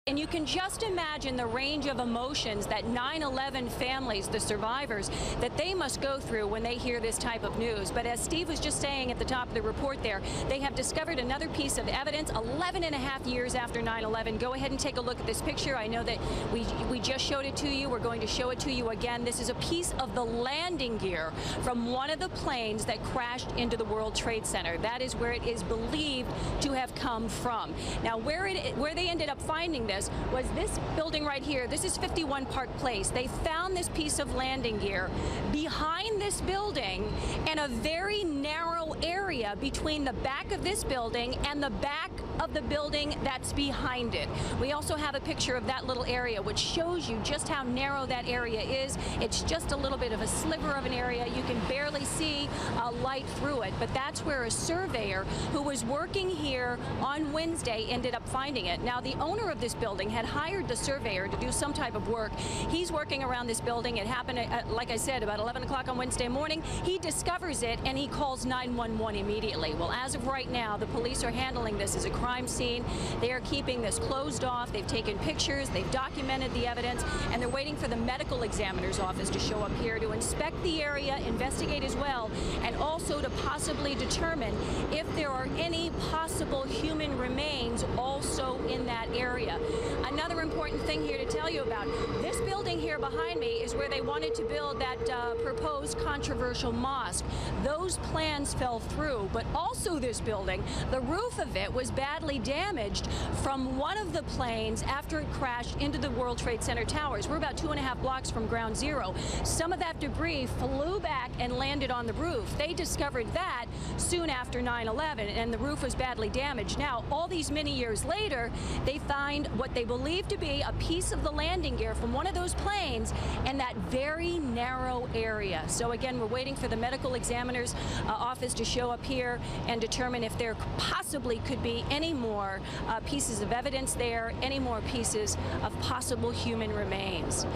And you can just imagine the range of emotions that 9/11 families, the survivors, that they must go through when they hear this type of news. But as Steve was just saying at the top of the report there, they have discovered another piece of evidence 11 and a half years after 9/11. Go ahead and take a look at this picture. I know that we just showed it to you. We're going to show it to you again. This is a piece of the landing gear from one of the planes that crashed into the World Trade Center. That is where it is believed to have come from. Now, where they ended up finding this was this building right here. This is 51 Park Place. They found this piece of landing gear behind this building in a very narrow area between the back of this building and the back of the building that's behind it. We also have a picture of that little area, which shows you just how narrow that area is. It's just a little bit of a sliver of an area. You can barely see light through it, but that's where a surveyor who was working here on Wednesday ended up finding it. Now, the owner of this building had hired the surveyor to do some type of work. He's working around this building. It happened, like I said, about 11 o'clock on Wednesday morning. He discovers it, and he calls 911 immediately. Well, as of right now, the police are handling this as a crime scene. They are keeping this closed off. They've taken pictures. They've documented the evidence, and they're waiting for the medical examiner's office to show up here to inspect the area, investigate as well, and also to possibly determine if there are any possible human remains also in that area. Another important thing here to tell you about, this building here behind me is where they wanted to build that proposed controversial mosque. Those plans fell through, but also this building, the roof of it was badly damaged from one of the planes after it crashed into the World Trade Center towers. We're about 2.5 blocks from ground zero. Some of that debris flew back and landed on the roof. They discovered that soon after 9/11, and the roof was badly damaged. Now, all these many years later, they find what they believe to be a piece of the landing gear from one of those planes in that very narrow area. So again, we're waiting for the medical examiner's office to show up here and determine if there possibly could be any more pieces of evidence there, any more pieces of possible human remains.